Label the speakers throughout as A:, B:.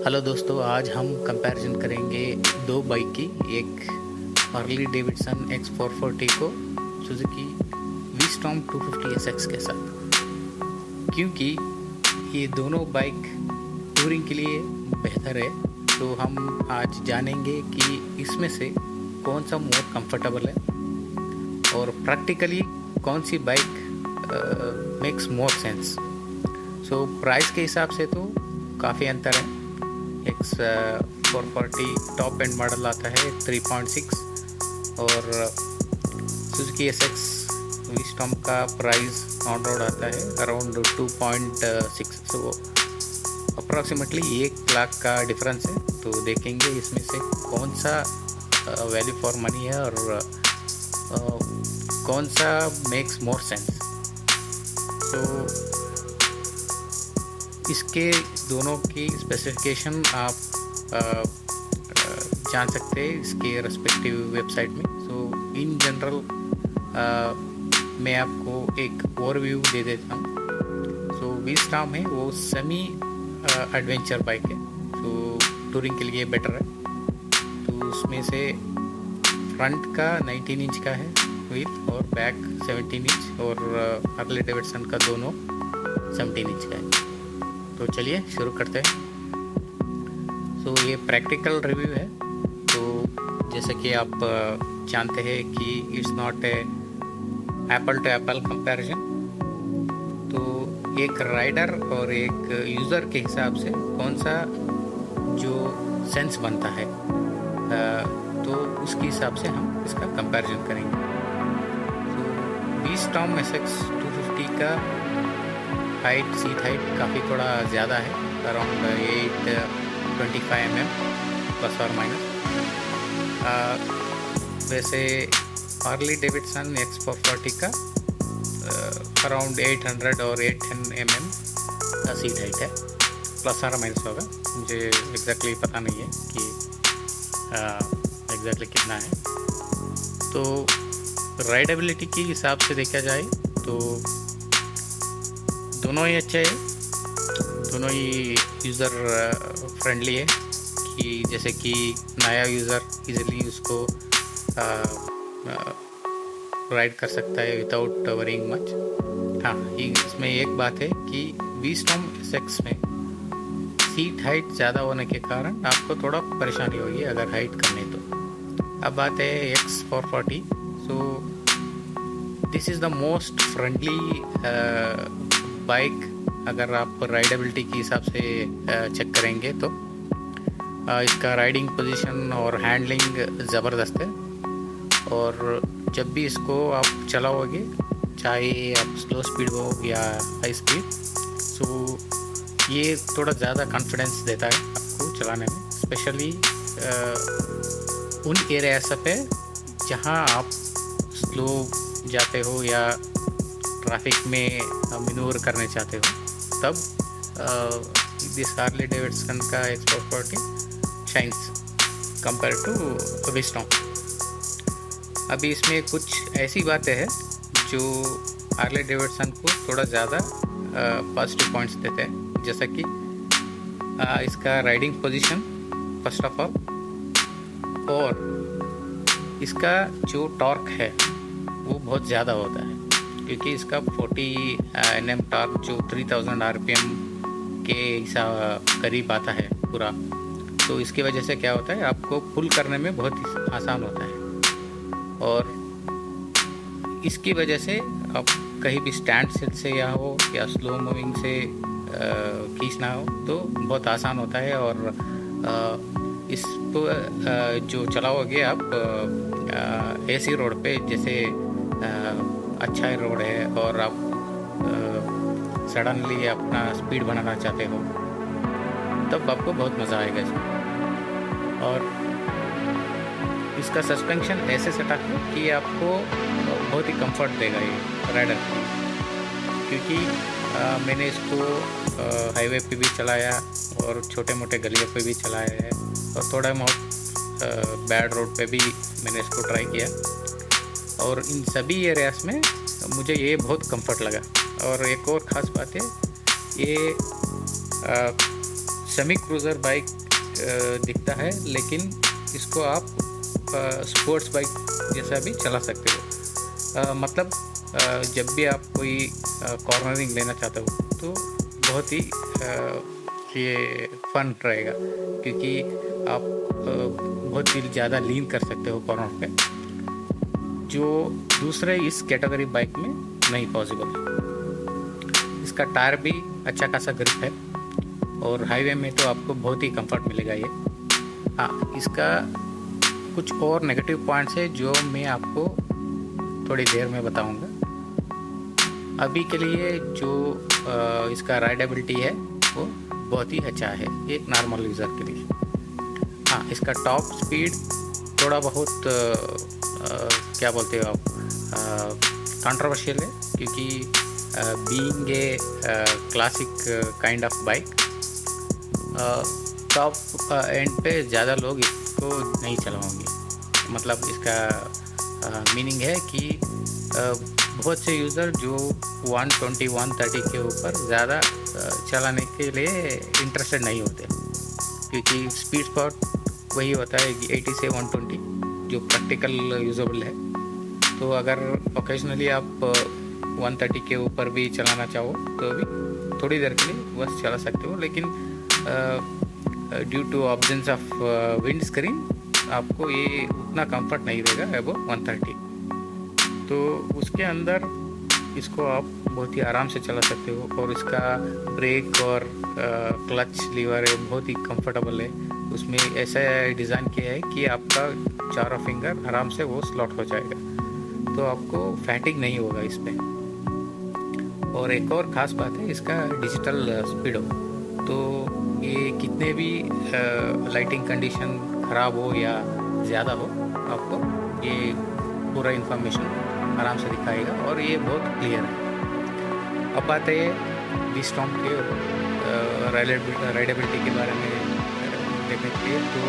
A: Hello दोस्तों, आज हम कंपैरिजन करेंगे दो बाइक की। एक हार्ली डेविडसन X440 को सुजुकी वी-स्टॉर्म 250 SX के साथ, क्योंकि ये दोनों बाइक टूरिंग के लिए बेहतर है। तो हम आज जानेंगे कि इसमें से कौन सा मोर कंफर्टेबल है और प्रैक्टिकली कौन सी bike makes more sense. So price के हिसाब से तो काफ़ी अंतर है। X440 टॉप एंड मॉडल आता है 3.6 और सुजुकी SX वी-स्टॉर्म का प्राइस ऑन रोड आता है अराउंड 2.6। सो अप्रॉक्सीमेटली 1 लाख का डिफरेंस है। तो देखेंगे इसमें से कौन सा वैल्यू फॉर मनी है और कौन सा मेक्स मोर सेंस। तो इसके दोनों की स्पेसिफिकेशन आप जान सकते हैं इसके रेस्पेक्टिव वेबसाइट में। सो इन जनरल मैं आपको एक ओवरव्यू दे देता हूँ। सो वी-स्टॉर्म है वो सेमी एडवेंचर बाइक है, तो टूरिंग के लिए बेटर है। तो उसमें से फ्रंट का 19 इंच का है व्हील और बैक 17 इंच और हार्ले डेविडसन का दोनों 17 इंच का है। तो चलिए शुरू करते हैं। सो ये प्रैक्टिकल रिव्यू है। तो जैसे कि आप जानते हैं कि it's not a apple to apple comparison. तो एक राइडर और एक यूज़र के हिसाब से कौन सा जो सेंस बनता है, तो उसके हिसाब से हम इसका कंपैरिजन करेंगे। तो वी-स्टॉर्म SX 250 का हाइट, सीट हाइट काफ़ी थोड़ा ज़्यादा है, अराउंड 825 mm प्लस और माइनस। वैसे हार्ली डेविडसन X440 का अराउंड 800 और 810 mm का सीट हाइट है, प्लस और माइनस होगा। मुझे एग्जैक्टली पता नहीं है कि एग्जैक्टली कितना है। तो राइडेबिलिटी के हिसाब से देखा जाए तो दोनों ही अच्छे है, दोनों ही यूज़र फ्रेंडली है कि जैसे कि नया यूज़र इजीली उसको राइड कर सकता है विदाउट वरिंग मच। हाँ, इसमें एक बात है कि वी-स्टॉर्म SX में सीट हाइट ज़्यादा होने के कारण आपको थोड़ा परेशानी होगी अगर हाइट कम है तो। अब बात है X440। So this is the most friendly bike अगर आप राइडेबिलिटी के हिसाब से चेक करेंगे तो। इसका राइडिंग पोजीशन और हैंडलिंग ज़बरदस्त है और जब भी इसको आप चलाओगे, चाहे आप स्लो स्पीड हो या हाई स्पीड, सो ये थोड़ा ज़्यादा कॉन्फिडेंस देता है आपको चलाने में। स्पेशली उन एरियाज पे जहाँ आप स्लो जाते हो या ट्रैफिक में मैनूवर करने चाहते हो, तब दिस हार्ले डेविडसन का X440 shines compare to we-storm. अभी इसमें कुछ ऐसी बातें हैं जो हार्ले डेविडसन को थोड़ा ज़्यादा पॉजिटिव पॉइंट्स देते हैं, जैसा कि इसका riding position first of all, और इसका जो टॉर्क है वो बहुत ज़्यादा होता है क्योंकि इसका 40 Nm टॉर्क जो 3000 RPM के हिसाब करीब आता है पूरा। तो इसकी वजह से क्या होता है, आपको पुल करने में बहुत आसान होता है और इसकी वजह से आप कहीं भी स्टैंड सेट से या हो या स्लो मूविंग से खींचना हो तो बहुत आसान होता है। और इसको जो चलाओगे आप AC रोड पे, जैसे अच्छा रोड है और आप सडनली अपना स्पीड बनाना चाहते हो, तब आपको बहुत मज़ा आएगा इसमें। और इसका सस्पेंशन ऐसे सेटअप है कि आपको बहुत ही कंफर्ट देगा ये राइडर, क्योंकि मैंने इसको हाईवे पे भी चलाया और छोटे मोटे गलियों पे भी चलाया है और थोड़ा बहुत बैड रोड पे भी मैंने इसको ट्राई किया और इन सभी एरियाज़ में मुझे ये बहुत कंफर्ट लगा। और एक और ख़ास बात है, ये सेमी क्रूज़र बाइक दिखता है, लेकिन इसको आप स्पोर्ट्स बाइक जैसा भी चला सकते हो। मतलब जब भी आप कोई कॉर्नरिंग लेना चाहते हो तो बहुत ही ये फन रहेगा, क्योंकि आप बहुत ही ज़्यादा लीन कर सकते हो कॉर्नर पे, जो दूसरे इस कैटेगरी बाइक में नहीं पॉसिबल। इसका टायर भी अच्छा खासा ग्रिप है और हाईवे में तो आपको बहुत ही कंफर्ट मिलेगा ये। हाँ, इसका कुछ और नेगेटिव पॉइंट्स है जो मैं आपको थोड़ी देर में बताऊंगा। अभी के लिए जो इसका राइडेबिलिटी है वो बहुत ही अच्छा है एक नॉर्मल यूज़र के लिए। हाँ, इसका टॉप स्पीड थोड़ा बहुत क्या बोलते हो आप, कंट्रोवर्शियल है, क्योंकि being a classic kind of bike, top and पे ज़्यादा लोग इसको नहीं चलाएंगे। मतलब इसका मीनिंग है कि बहुत से यूज़र जो 120-130 के ऊपर ज़्यादा चलाने के लिए इंटरेस्टेड नहीं होते, क्योंकि स्पीड स्पॉट वही होता है कि 80 से 120 जो प्रैक्टिकल यूजेबल है। तो अगर ओकेजनली आप 130 के ऊपर भी चलाना चाहो तो भी थोड़ी देर के लिए बस चला सकते हो, लेकिन due to absence of windscreen आपको ये उतना कंफर्ट नहीं देगा अबव 130। तो उसके अंदर इसको आप बहुत ही आराम से चला सकते हो, और इसका ब्रेक और क्लच लीवर है बहुत ही कंफर्टेबल है। उसमें ऐसा डिज़ाइन किया है कि आपका चारों फिंगर आराम से वो स्लॉट हो जाएगा, तो आपको फैटिग नहीं होगा इस पर। और एक और ख़ास बात है इसका डिजिटल स्पीडो। तो ये कितने भी लाइटिंग कंडीशन ख़राब हो या ज़्यादा हो, आपको ये पूरा इंफॉर्मेशन आराम से दिखाएगा और ये बहुत क्लियर है। अब बात है V-Storm के राइडेबिलिटी के बारे में देखने के लिए, तो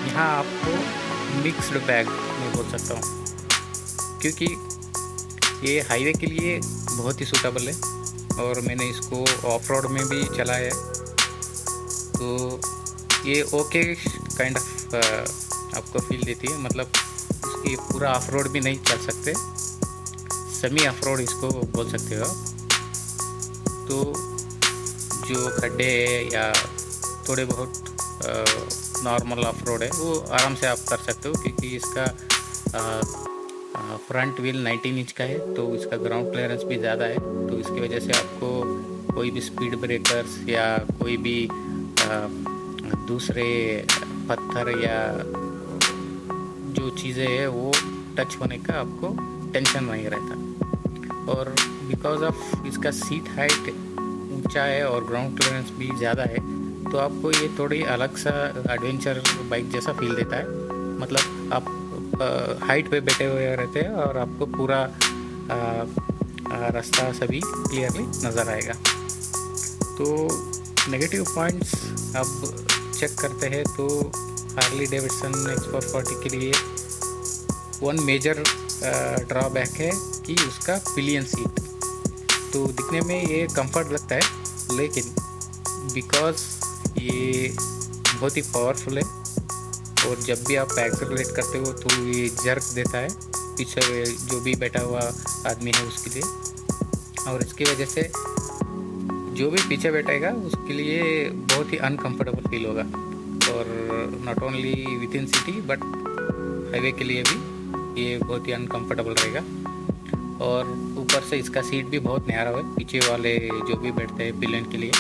A: यहाँ आपको मिक्स्ड बैग मैं बोल सकता हूँ, क्योंकि ये हाईवे के लिए बहुत ही सूटेबल है और मैंने इसको ऑफ रोड में भी चलाया है। तो ये ओके काइंड ऑफ आपको फील देती है। मतलब इसकी पूरा ऑफ रोड भी नहीं चल सकते, सेमी ऑफ रोड इसको बोल सकते हो। तो जो खड्डे है या थोड़े बहुत नॉर्मल ऑफ रोड है वो आराम से आप कर सकते हो, क्योंकि इसका फ्रंट व्हील 19 इंच का है, तो इसका ग्राउंड क्लियरेंस भी ज़्यादा है। तो इसकी वजह से आपको कोई भी स्पीड ब्रेकर्स या कोई भी दूसरे पत्थर या जो चीज़ें हैं वो टच होने का आपको टेंशन नहीं रहता। और बिकॉज ऑफ इसका सीट हाइट ऊंचा है और ग्राउंड क्लियरेंस भी ज़्यादा है, तो आपको ये थोड़ी अलग सा एडवेंचर बाइक जैसा फील देता है। मतलब आप हाइट पे बैठे हुए रहते हैं और आपको पूरा रास्ता सभी क्लियरली नज़र आएगा। तो नेगेटिव पॉइंट्स अब चेक करते हैं, तो हार्ली डेविडसन X440 के लिए वन मेजर ड्रॉबैक है कि उसका पिलियन सीट। तो दिखने में ये कंफर्ट लगता है, लेकिन बिकॉज ये बहुत ही पावरफुल है और जब भी आप एक्सेलरेट करते हो तो ये जर्क देता है पीछे जो भी बैठा हुआ आदमी है उसके लिए, और इसकी वजह से जो भी पीछे बैठेगा उसके लिए बहुत ही अनकंफर्टेबल फील होगा। और not only with in city but highway के लिए भी ये बहुत ही अनकंफर्टेबल रहेगा। और ऊपर से इसका सीट भी बहुत नैरो है पीछे वाले जो भी बैठते हैं पिलियन के लिए,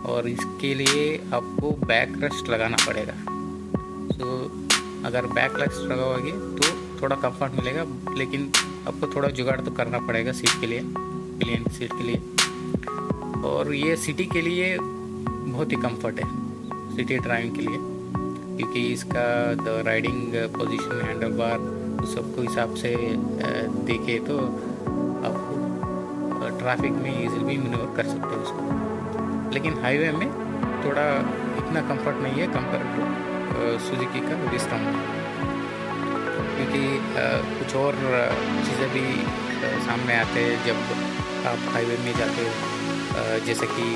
A: और इसके लिए आपको बैक रेस्ट लगाना पड़ेगा। तो अगर बैक रेस्ट लगाओगे तो थोड़ा कंफर्ट मिलेगा, लेकिन आपको थोड़ा जुगाड़ तो करना पड़ेगा सीट के लिए, पिलियन सीट के लिए। और ये सिटी के लिए बहुत ही कंफर्ट है, सिटी ड्राइविंग के लिए, क्योंकि इसका the riding position, handle bar सबको हिसाब से देखे तो आपको ट्रैफिक में इजीली मैन्यूवर कर सकते हो उसको। लेकिन हाईवे में थोड़ा इतना कंफर्ट नहीं है कंपेयर टू सुजुकी का V-Storm, क्योंकि कुछ और चीज़ें भी सामने आते हैं जब आप हाईवे में जाते हो, जैसे कि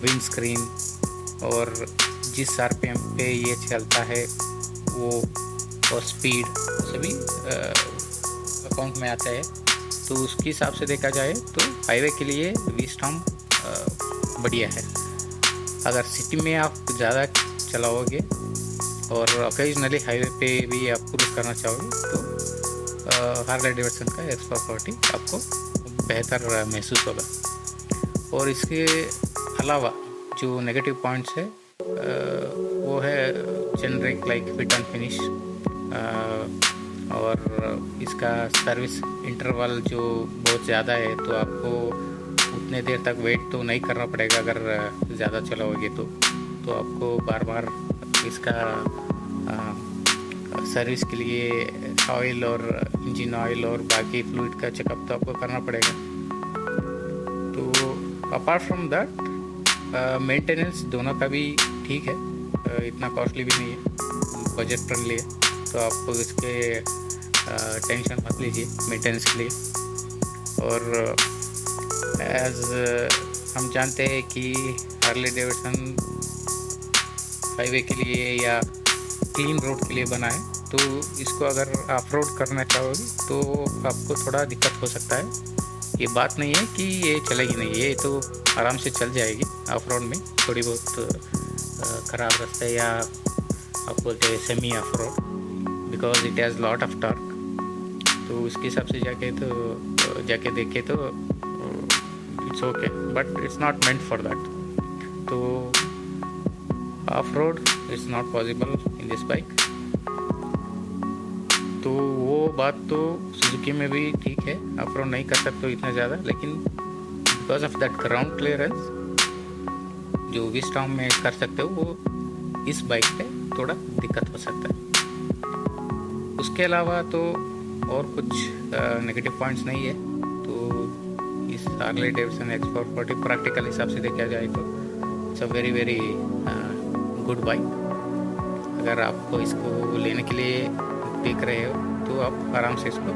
A: विंड स्क्रीन और जिस आरपीएम पे ये चलता है वो और स्पीड सभी अकाउंट में आता है। तो उसके हिसाब से देखा जाए तो हाईवे के लिए वीस्टॉर्म बढ़िया है। अगर सिटी में आप ज़्यादा चलाओगे और ओकेजनली हाईवे पे भी आप क्रूज करना चाहोगे तो हार्ले डेविडसन का X440 आपको बेहतर महसूस होगा। और इसके अलावा जो नेगेटिव पॉइंट्स है वो है generic like fit and finish, और इसका सर्विस इंटरवल जो बहुत ज़्यादा है, तो आपको उतने देर तक वेट तो नहीं करना पड़ेगा अगर ज़्यादा चलाओगे तो आपको बार बार इसका सर्विस के लिए ऑयल और इंजन ऑयल और बाकी फ्लूइड का चेकअप तो आपको करना पड़ेगा। तो अपार्ट फ्रॉम दैट मेंटेनेंस दोनों का भी ठीक है, इतना कॉस्टली भी नहीं है, बजट फ्रेंडली है, तो आप इसके टेंशन मत लीजिए मेंटेनेंस के लिए। और एज हम जानते हैं कि हार्ले डेविडसन हाईवे के लिए या क्लीन रोड के लिए बना है, तो इसको अगर ऑफ रोड करना चाहोगे तो आपको थोड़ा दिक्कत हो सकता है। ये बात नहीं है कि ये चलेगी नहीं, ये तो आराम से चल जाएगी ऑफ रोड में, थोड़ी बहुत ख़राब रास्ते या आप बोलते हैं semi off road, because it has lot of torque. तो उसके हिसाब से जाके देखे तो it's okay, but it's not meant for that. तो off road it's not possible in this bike. तो वो बात तो सुजुकी में भी ठीक है, ऑफ रोड नहीं कर सकते इतना ज़्यादा, लेकिन because of that ground clearance जो वीस्टॉर्म में कर सकते हो वो इस बाइक पे थोड़ा दिक्कत हो सकता है। उसके अलावा तो और कुछ नेगेटिव पॉइंट्स नहीं है। तो इस हार्ले डेविडसन X440 प्रैक्टिकल हिसाब से देखा जाए तो it's a very very good bike. अगर आपको इसको लेने के लिए देख रहे हो तो आप आराम से इसको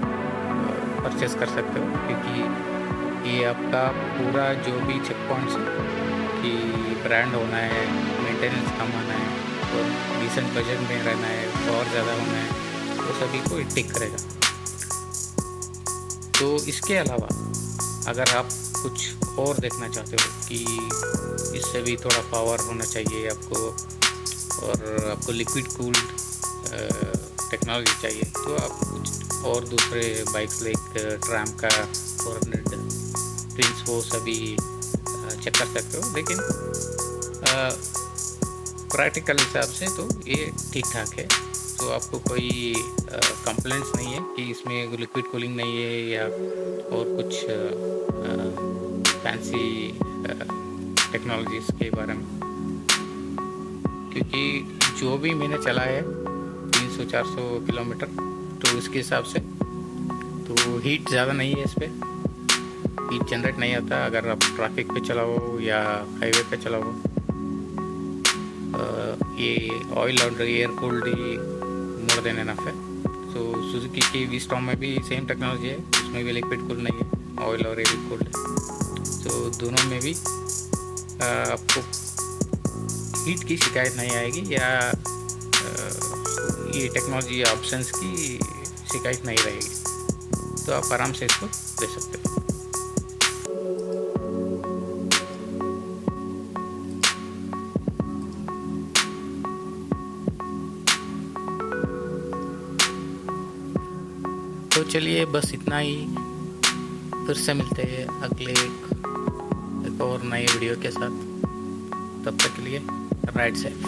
A: परचेस कर सकते हो, क्योंकि ये आपका पूरा जो भी चेक पॉइंट्स है कि ब्रांड होना है, मेंटेनेंस कम होना है और डिसेंट बजट में रहना है, और ज़्यादा होना है, तो सभी को टिक करेगा। तो इसके अलावा अगर आप कुछ और देखना चाहते हो कि इससे भी थोड़ा पावर होना चाहिए आपको और आपको लिक्विड कूल्ड टेक्नोलॉजी चाहिए, तो आप कुछ और दूसरे बाइक्स लाइक ट्राम का 400 प्रिंस वो सभी चेक कर सकते हो। लेकिन प्रैक्टिकल हिसाब से तो ये ठीक ठाक है, तो आपको कोई कंप्लेंट्स नहीं है कि इसमें लिक्विड कूलिंग नहीं है या और कुछ फैंसी टेक्नोलॉजीज़ के बारे में, क्योंकि जो भी मैंने चला है 300-400 किलोमीटर, तो उसके हिसाब से तो हीट ज़्यादा नहीं है, इस पर हीट जनरेट नहीं आता। अगर आप ट्रैफिक पे चलाओ या हाईवे पे चलाओ, ये ऑयल और एयर कूल्ड ही मोड़ देने ना है। तो सुजुकी की वीस्टॉर्म में भी सेम टेक्नोलॉजी है, उसमें भी लिक्विड कूल नहीं है, ऑयल और एयर कूल्ड है। तो दोनों में भी आपको हीट की शिकायत नहीं आएगी या ये टेक्नोलॉजी ऑप्शंस की शिकायत नहीं रहेगी, तो आप आराम से इसको ले सकते हो। तो चलिए बस इतना ही, फिर से मिलते हैं अगले एक और नए वीडियो के साथ। तब तक के लिए राइड सेफ।